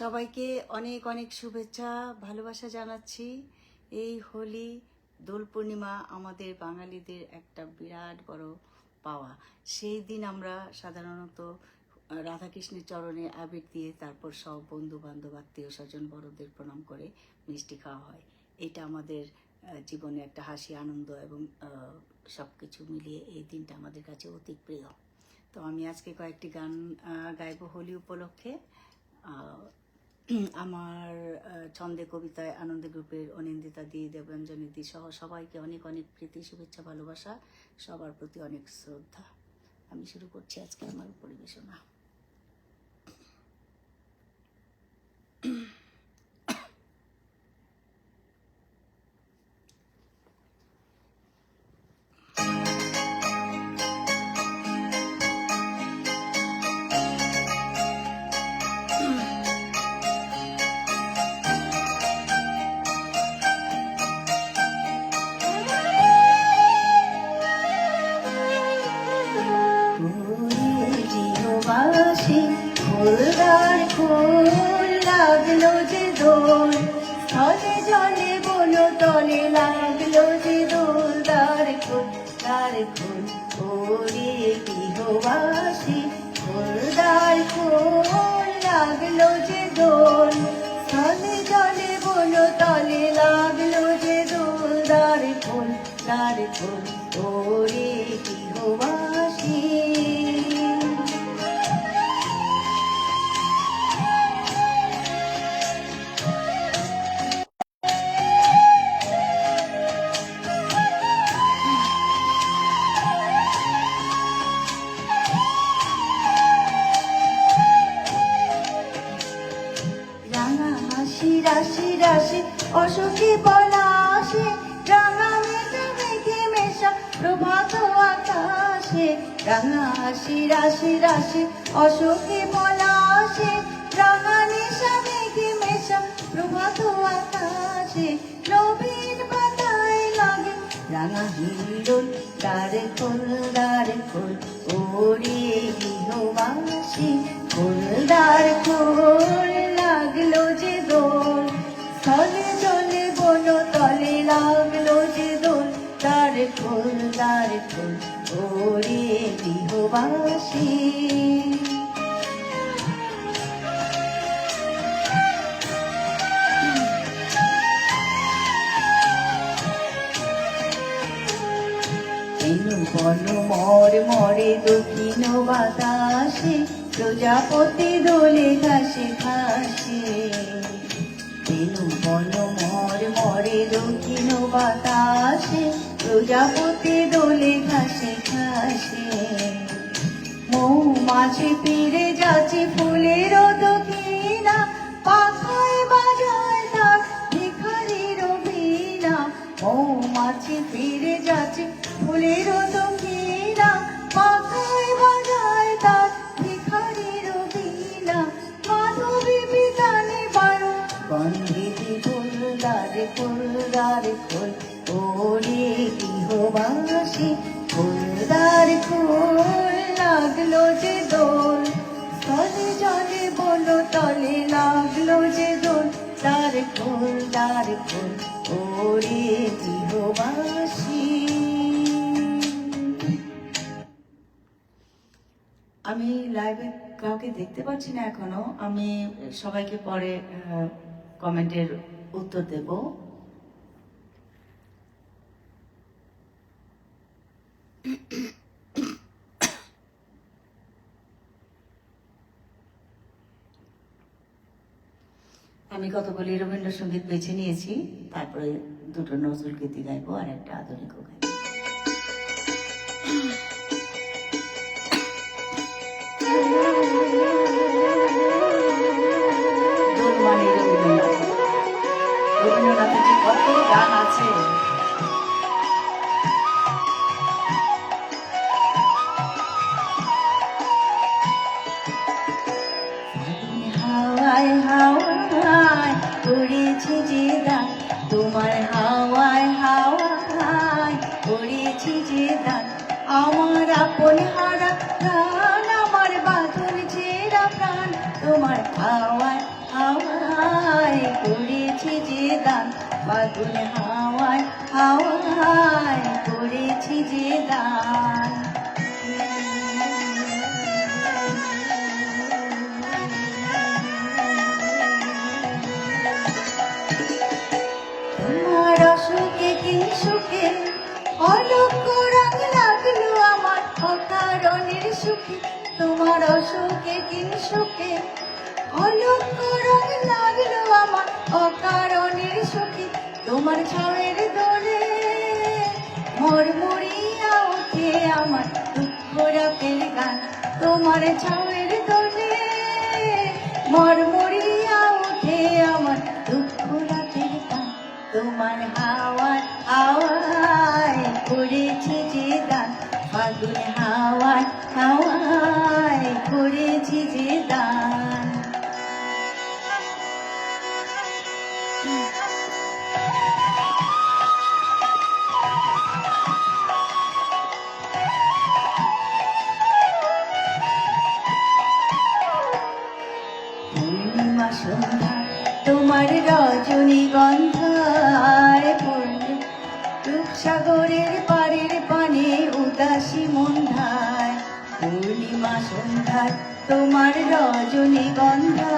সবাইকে অনেক অনেক শুভেচ্ছা ভালোবাসা জানাচ্ছি। এই হোলি দোল পূর্ণিমা আমাদের বাঙালিদের একটা বিরাট বড় পাওয়া। সেই দিন আমরা সাধারণত রাধাকৃষ্ণের চরণে আবির দিয়ে তারপর সব বন্ধু বান্ধব আত্মীয় স্বজন বড়দের প্রণাম করে মিষ্টি খাওয়া হয়। এটা আমাদের জীবনে একটা হাসি আনন্দ এবং সব কিছু মিলিয়ে এই দিনটা আমাদের কাছে অতি প্রিয়। তো আমি আজকে কয়েকটি গান গাইব হোলি উপলক্ষে। আমার ছন্দে কবিতায় আনন্দ গ্রুপের অনিন্দিতা দি, দেবাঞ্জনী দি সহ সবাইকে অনেক অনেক প্রীতি শুভেচ্ছা ভালোবাসা, সবার প্রতি অনেক শ্রদ্ধা। আমি শুরু করছি আজকে আমার পরিবেশনা। ফুলদার ফুল লাগলো যে দোল, স্থলে জলে বন তলে লাগলো যে দোল। দার ফুল ওরে গৃহবাসী, ফুলদার ফুল লাগলো যে দোল, স্থলে জলে বন তলে লাগলো যে দোল। দার ফুল ওরে গৃহবাসী। রাশি রাশি অসুখী পলাশে, রাঙা মেঘে মেঘে মেশা প্রভাত আকাশে। রাঙা হাসি রাশি রাশি অসুখী পলাশে, রাঙা নেশা মেঘে মেশা প্রভাত আকাশে। নবীন পাতায় লাগে রাঙা হিন্দোল, দ্বার খোল ওরে গৃহবাসী। ফুলদার ফুল লাগলো যে দোল, স্থলে জলে বন তলে লাগলো যে দোল। দ্বার খোল ওরে গৃহবাসী। বন মর মরে দক্ষিণ বাতাসে, প্রজাপতি দোলে ঘাসে ঘাসে। বন মর মরে দক্ষিণ বাতাসে, প্রজাপতি দোলে ঘাসে ঘাসে। মৌমাছি ফিরে যাচ্ছে ফুলের দক্ষিণা, পাখায় বাজায় তার ভিখারির বীণা। মৌমাছি ফিরে যাচ্ছে ফুলের দক্ষিণা, পাখায় বাজায় তার ভিখারির বীণা। মাধবী বিতানে বারো গন্ধেতে ফুলদার খোল ওরে গৃহবাসী। ফুলদার ফুল লাগলো যে দোল, স্থলে জলে বন তলে লাগলো যে দোল। দ্বার খোল ওরে গৃহবাসী। আমি লাইভে কাউকে দেখতে পাচ্ছি না এখনো। আমি সবাইকে পরে কমেন্টের উত্তর দেব। আমি কতগুলি রবীন্দ্রসঙ্গীত বেছে নিয়েছি, তারপরে দুটো নজরুল গীতি গাইবো আর একটা আধুনিকও গাইবো। রবীন্দ্রনাথের যে কত গান আছে। হাওয়ায় হাওয়ায় করেছি যে দান, তোমার হাওয়ায় হাওয়ায় করেছি যে দান। আমার আপন হারা প্রাণ, আমার বাঁধন ছেঁড়া প্রাণ, তোমার হাওয়ায় হাওয়ায় করেছি যে দান, ফাগুন হাওয়ায় হাওয়ায় করেছি যে দান। তোমার অসুখে কি সুখে অলক্ষ রং লাগলো আমার অকারণের সুখে, তোমার অসুখে কি সুখে অলক্ষ রং লাগলো আমার অকারণের সুখে। তোমার ছাওয়ের দোলে মরমরিয়া ওঠে আমার দুঃখ রাতের গান, তোমার ছাওয়ের দোলে মরমরিয়া ওঠে আমার দুঃখ রাতের গান। তোমার হাওয়ায় হাওয়ায় করেছি যে দান, ফাগুন হাওয়ায় হাওয়ায় করেছি যে দান। পূর্ণিমা সন্ধ্যা তোমার রজনীগন্ধায় পূর্ণি, রূপসাগরের পাড়ের পানে উদাসী মন্ধায়। পূর্ণিমা সন্ধ্যায় তোমার রজনীগন্ধায়,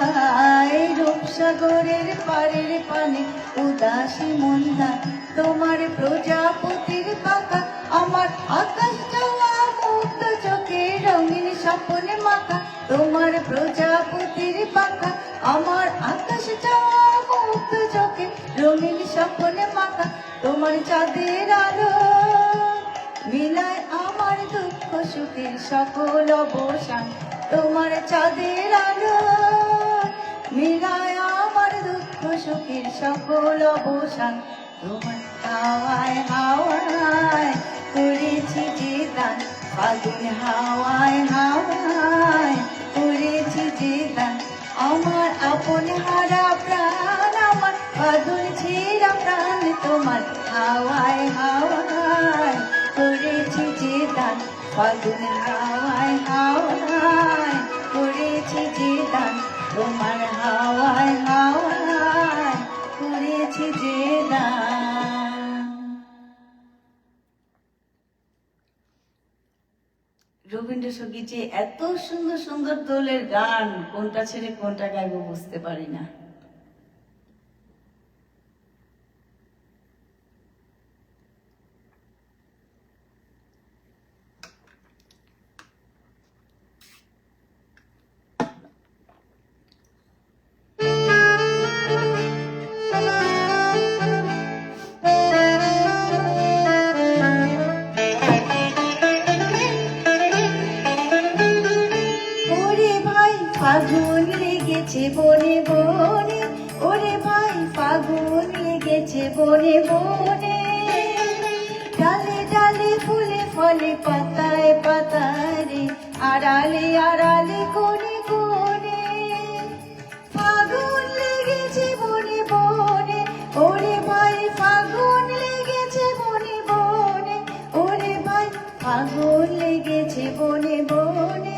রূপসাগরের পাড়ের পানে উদাসী মন্ধায়। তোমার প্রজাপতির পাখা আমার আকাশ যাওয়া মুক্ত চোখে রঙিন স্বপ্ন মাখা, তোমার প্রজাপতির পাখা আমার আকাশ যাওয়া মুক্ত চোখে রঙিন স্বপ্ন মাখা। তোমার চাঁদের আলো মিলায় আমার দুঃখ সুখের সকল অবসান, তোমার চাঁদের আলো মিলায় আমার দুঃখ সুখের সকল অবসান। তোমার হাওয়ায় হাওয়ায় করেছি যে দান, ফাগুন হাওয়ায় হাওয়ায় করেছি যে দান। আমার আপন হারা প্রাণ আমার বাদল ছেঁড়া প্রাণ, তোমার হাওয়ায় হাওয়ায় করেছি যে দান, ফাগুন হাওয়ায় হাওয়ায় করেছি যে দান। তোমার হাওয়ায় হাওয়ায় করেছি যে দান। রবীন্দ্রসঙ্গীত যে এত সুন্দর সুন্দর দোলের গান, কোনটা ছেড়ে কোনটা গাইবো বুঝতে পারি না। ফাগুন লেগেছে বনে বনে, ওরে ভাই ফাগুন লেগেছে বনে বনে। ডালে ডালে ফুলে ফলে পাতায় পাতায় রে, আড়ালে আড়ালে কোণে কোণে। ফাগুন লেগেছে বনে বনে, ওরে ভাই ফাগুন লেগেছে বনে বনে, ওরে ভাই ফাগুন লেগেছে বনে বনে।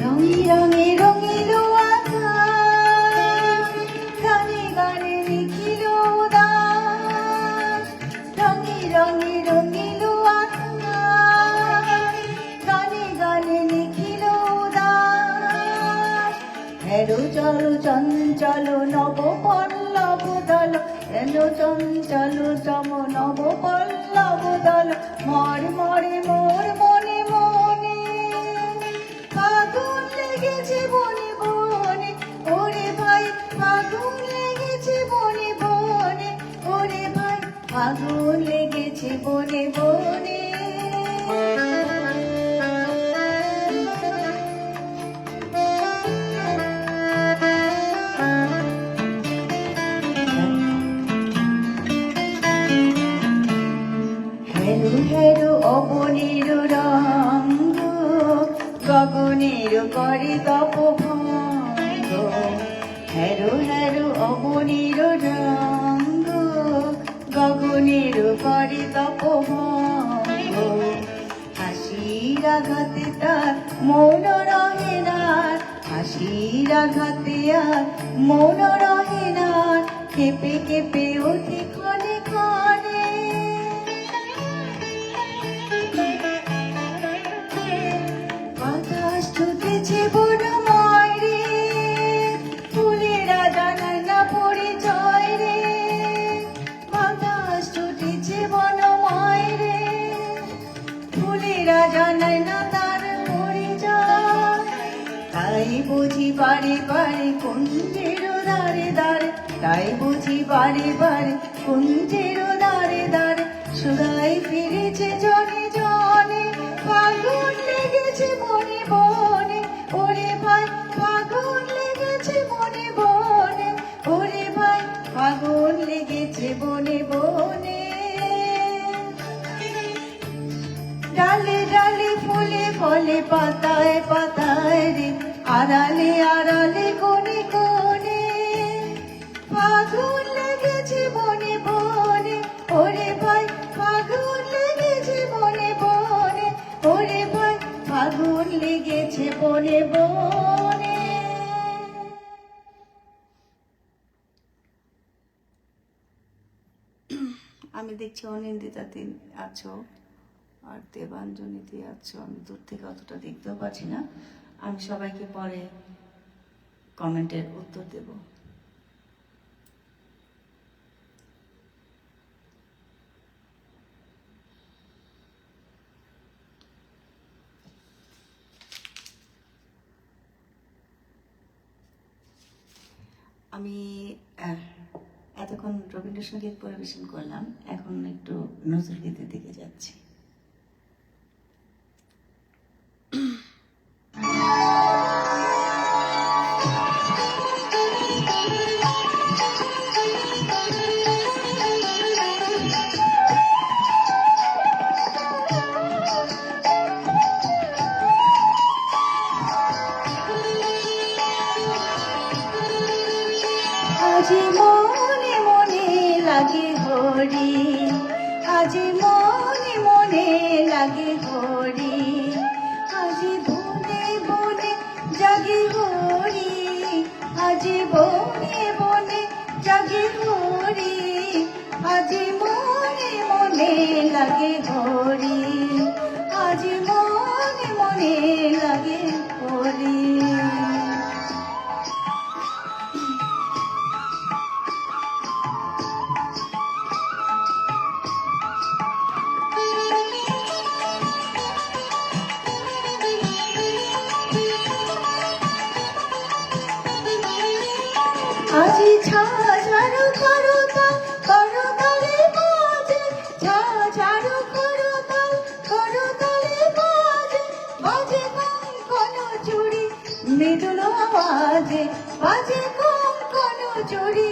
রঙে রঙে রঙিল আকাশ, গানে গানে লিখিল উদাস। রঙে রঙে রঙিল আকাশ, গানে গানে লিখিল উদাস। হেরো চল চঞ্চল নব পল্লব দল, হেরো চঞ্চল চম নব পল্লব দল। মর মরে মোর মনে মনে, ফাগুন লেগেছে বনে বনে, ওরে ভাই ফাগুন লেগেছে বনে বনে, ওরে ভাই ফাগুন লেগেছে বনে বনে। হেরু হেরু অবনীর রঙ্গ, গগনের করে তপভঙ্গ। হ্যারো হ্যারো অবনীর রঙ্গ, গগনের করে তপভঙ্গ। হাসির আঘাতে তার মৌন রহে না, হাসির আঘাতে আর মৌন রহে না, কেঁপে কেঁপে ওঠে ক্ষণে ক্ষণে। বাতাস ছুটেছে বনময় রে, ফুলেরা জানায় না পরিচয় রে। বাতাস ছুটেছে বনময় রে, ফুলেরা জানায় না তার পরিচয়। তাই বুঝি বারে বারে কুঞ্জের দ্বারে দ্বারে, তাই বুঝি বারে বারে কুঞ্জের দ্বারে দ্বারে, সুরাই ফিরেছে জনে জনে, ফাগুন লেগেছে বনে বনে। ওরে ভাই ফাগুন লেগেছে বনে বনে, ওরে ভাই ফাগুন লেগেছে বনে বনে। ডালে ডালে ফুলে ফলে পাতায় পাতায় রে, আড়ালে আড়ালে কোণে কোণে, ফাগুন লেগেছে বনে বনে। ওরে ভাই ফাগুন লেগেছে বনে বনে, ওরে ভাই ফাগুন লেগেছে বনে বনে। আমি দেখছি অনিন্দিতাতে আছো আর দেবাঞ্জনীতে আছো, আমি দূর থেকে অতটা দেখতেও পাচ্ছি না। আমি সবাইকে পরে কমেন্টের উত্তর দেব। আমি এতক্ষণ রবীন্দ্রসঙ্গীত পরিবেশন করলাম, এখন একটু নজরুল গীতের দিকে যাচ্ছি। আজি মনে মনে লাগে হরি, আজি মনে মনে লাগে হরি, আজি বনে বনে জাগে হরি, আজি বনে বনে জাগে হরি, আজি মনে মনে লাগে হরি, আজি মনে মনে লাগে হরি। আজি ঝাঝাড়ু করতা করতালে বাজে, ঝাঝাড়ু করতা করতালে বাজে, বাজে কোন চুড়ি মৃদুলো আওয়াজে, বাজে কোন চুড়ি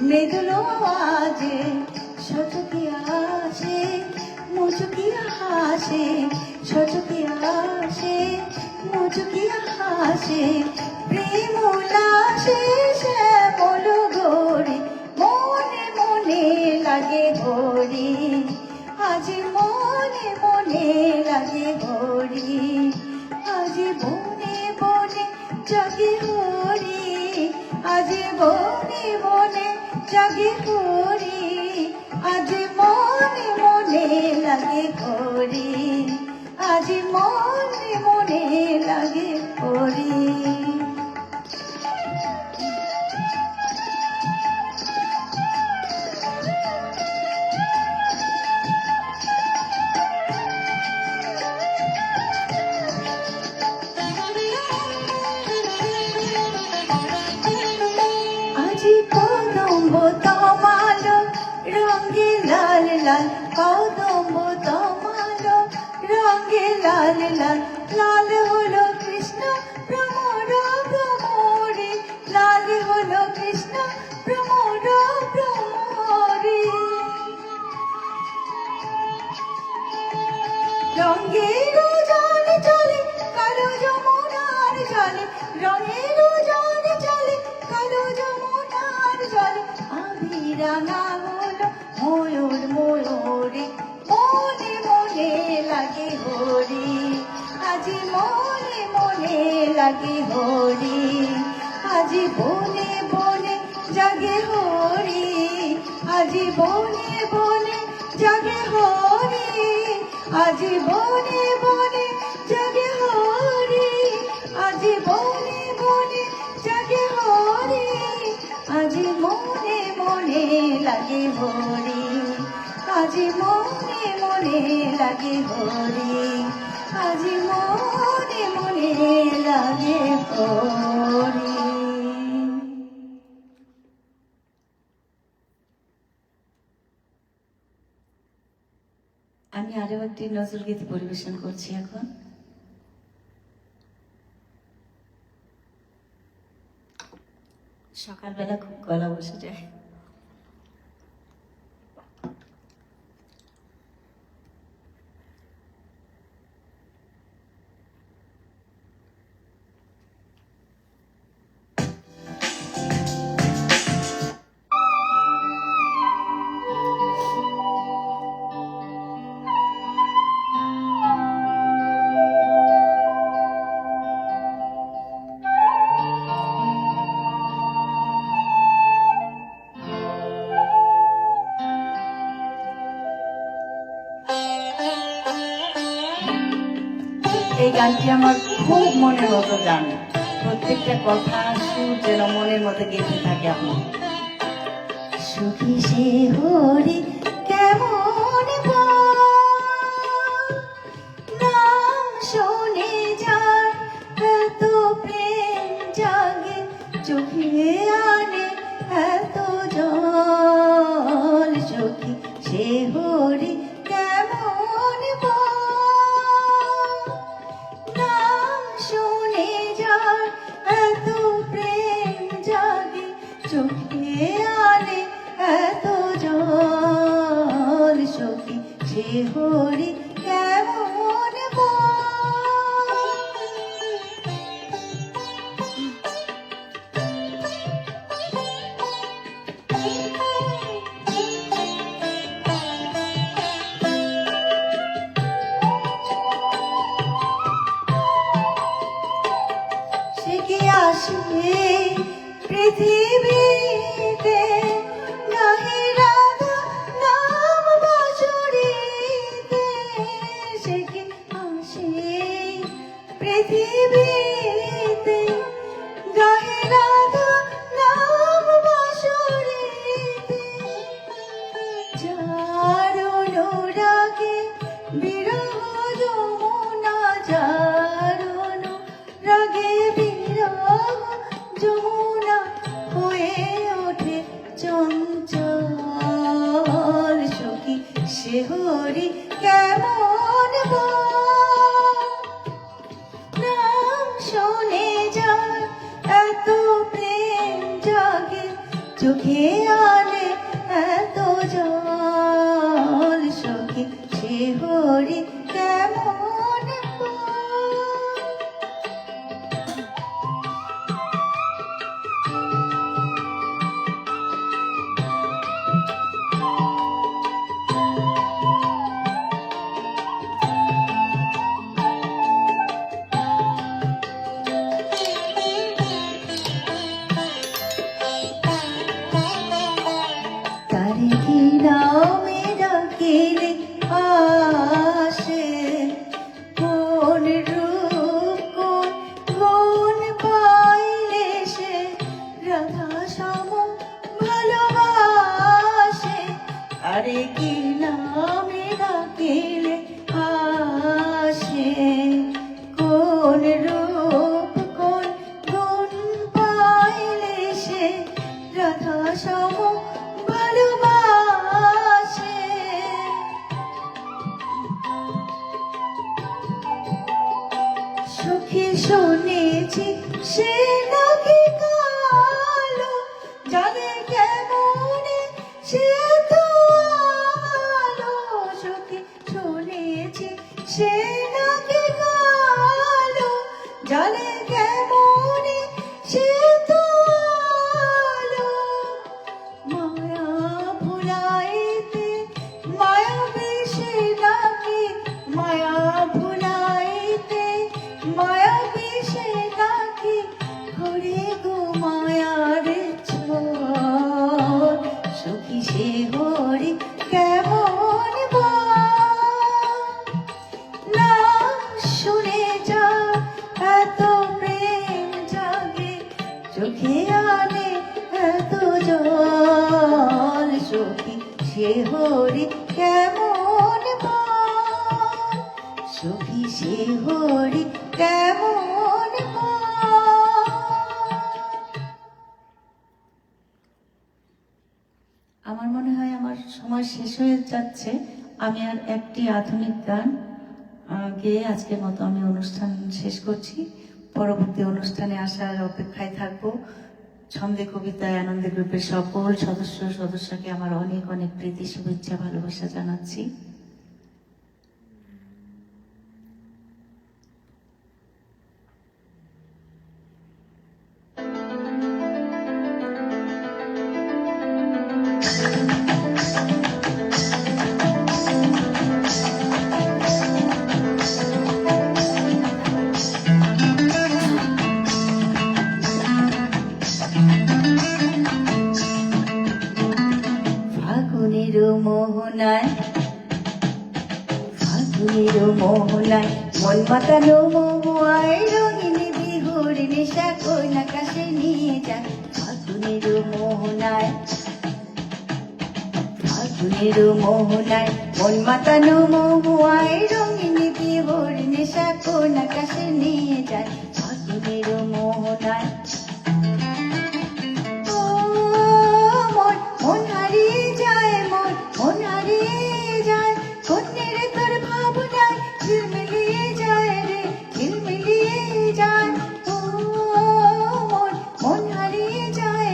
মৃদুলো আওয়াজে। সচকি আসে মুচকি হাসে, সচকি আসে মুচকি হাসে, প্রেম উল্লাসে শ্যামল গড়ি, মনে মনে লাগে হরি, আজ মনে মনে লাগে হরি, আজ বনে বনে জাগে হরি, আজ বনে বনে জাগে হরি, আজ মনে মনে লাগে হরি, আজ মনে মনে লাগে হরি। আজি কদম্ব তমালো রঙে লাল লাল, কদম্ব তমালো রঙে লাল লাল, লাল হলো কৃষ্ণ ভ্রমর ভ্রমরে, লাল হলো কৃষ্ণ ভ্রমর ভ্রমরে। রঙের জলে চলে কালো যমুনার জলে, রঙের জলে চলে কালো যমুনার লাগে হরি, আজি বনে বনে জাগে হরি, আজি বনে বনে জাগে হরি, আজি বনে বনে জাগে হরি, আজি বনে বনে জাগে হরি, আজি মনে মনে লাগে হরি, আজি মনে মনে লাগে হরি, আজি মনে মনে লাগে হরি। আমি আরো একটি নজরুল গীতি পরিবেশন করছি এখন। সকালবেলা খুব গলা বসে যায়। এই গানটি আমার খুব মনের মতো গান, প্রত্যেকটা কথা সুর যেন মনের মতো গেঁথে থাকে আমার। সুখী সে হরি কেমন নাম শোনে যার, এত প্রেম জাগে চোখে আনে এত জল। সুখী সে হরি কেমন নাম শোনে যার, এত প্রেম জাগে চোখে আনে এত জল। সখী সে হরি কেমন সে কি আসবে পৃথিবীতে, গাহে রাধা নাম বাঁশুরিতে। সে কি আসে পৃথিবীতে, গাহে রাধা নাম বাঁশুরিতে। যার অনুরাগে বিরহ যমুনা, যার অনুরাগে বিরহ যমুনা হয়ে ওঠে চঞ্চল। সখী সে হরি কেমন নাম শোনে যার, এত প্রেম জাগে চোখে আনে এত জল। সখী সে হরি কেমন তারে কি নামে ডাকিলে আসে, কোন রূপ কোন গুণ পাইলে সে রাধা সম ভালোবাসে। আরে কি নামে ডাকিলে আসে, কোন রূপ কোন গুণ পাইলে সে রাধা সম ভালোবাসে। সুখী শুনেছি সে নাকি কালো, জানে কেমনে সে তো আলো। সুখী শুনেছি সে নাকি কালো, জানে কেমনে সে তো আলো। মায়া ভুলাইতে মায়া বেশে নাকি, মায়া ভুলাইতে মায়া বেশে নাকি। সে হরি কেমন নাম শুনে যা এত প্রেম জাগে চোখে আনে এত জল সখী সে হরি কেমন সখী সে হরি কেমন আমার মনে হয় আমার সময় শেষ হয়ে যাচ্ছে। আমি আর একটি আধুনিক গান গেয়ে আজকের মতো আমি অনুষ্ঠান শেষ করছি। পরবর্তী অনুষ্ঠানে আসার অপেক্ষায় থাকবো। ছন্দে কবিতায় আনন্দে গ্রুপের সকল সদস্যকে আমার অনেক অনেক প্রীতি শুভেচ্ছা ভালোবাসা জানাচ্ছি। ফাগুনের মোহনায় মন মাতানো মহুয়ায় রঙিনী বিহুর নেশা কোন আকাশে নিয়ে যায়। ফাগুনের মোহনায় মন মাতানো মহুয়ায় রঙিনী বিহুর নেশা কোন আকাশে নিয়ে যায়। ফাগুনের মোহনায় মন হারিয়ে যায়, মন হারিয়ে যায় কন্যের তোর ভাবনায় ঝিলমিলিয়ে যায় রে ঝিলমিলিয়ে যায়। ও মন হারিয়ে যায়,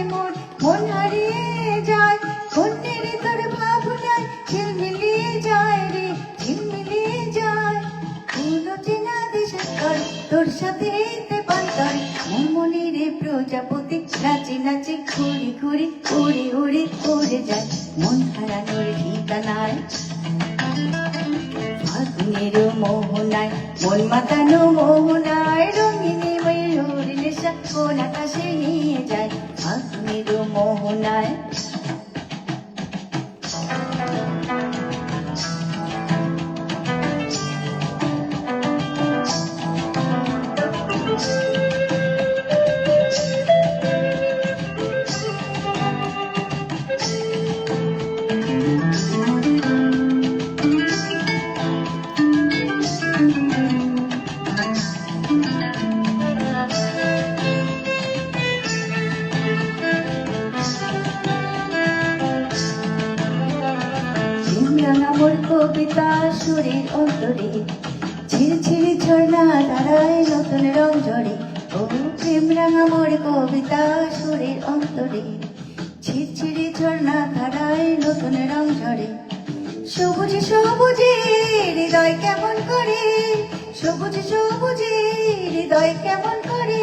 মন হারিয়ে যায় কন্যের তোর ভাবনায় ঝিলমিলিয়ে যায় রে ঝিলমিলিয়ে যায়। কোন চেনা দেশের ঘর তোর সাথে পান্তর মনের প্রজাপতি নাচে নাচে ঘুরে ঘুরে উড়ে উড়ে উড়ে যায় মন হারানোর ঠিকানায়। ফাগুনের মোহনায় মন মাতানো মোহনায় রঙিনী ময়ূর নেশা কোন আকাশে নিয়ে যায়। ফাগুনের মোহনায় মোর কবিতা সুরের অন্তরে ঝিরঝিরি ঝর্ণা ধারায় নতুন রং ঝরে। ও প্রেম রাঙা মোর কবিতা সুরের অন্তরে ঝিরঝিরি ঝর্ণা ধারায় নতুন রং ঝরে। সবুজে সবুজে হৃদয় কেমন করে, সবুজে সবুজে হৃদয় কেমন করে।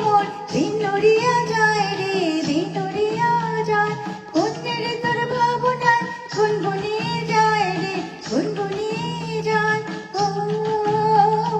মোর দিন নড়িয়া যায় রে দিন নড়িয়া যায় কন্যের তোর ভাবনায় গুনগুনিয়ে যায় রে গুনগুনিয়ে যায়। ও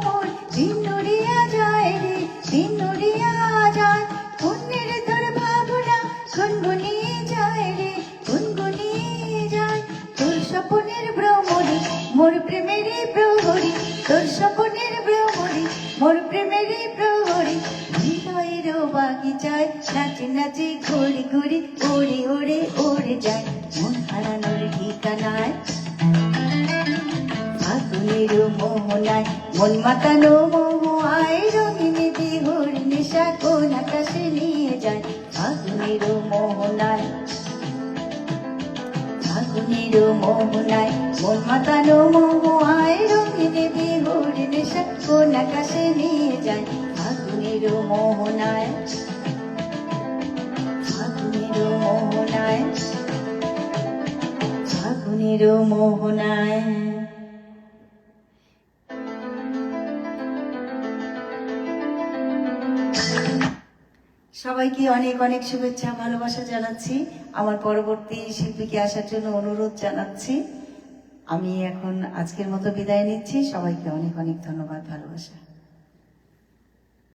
মোর দিন নড়িয়া যায় রে দিন নড়িয়া যায় কন্যের তোর ভাবনা গুনগুনিয়ে যায় রে গুনগুনিয়ে যায়। তোর স্বপনের ভ্রমরে মোর প্রেমের প্রহরী, তোর স্বপনের ভ্রমরে মোর প্রেমের প্রহরী। হৃদয়ের বাগিচায় নাচে নাচে ঘুরে ঘুরে উড়ে উড়ে উড়ে যায় মন হারানোর ঠিকানায়। ফাগুনের মোহনায় মন মাতানো মহুয়ায় রঙিনী বিহুর নেশা কোন আকাশে নিয়ে যায়। ফাগুনের মোহনায় মন মাতানো মহুয়ায় রঙিনী বিহুর নেশা কোন আকাশে নিয়ে যায়। ফাগুনের মোহনায় সবাইকে অনেক অনেক শুভেচ্ছা ভালোবাসা জানাচ্ছি। আমার পরবর্তী শিল্পীকে আসার জন্য অনুরোধ জানাচ্ছি। আমি এখন আজকের মতো বিদায় নিচ্ছি। সবাইকে অনেক অনেক ধন্যবাদ ভালোবাসা।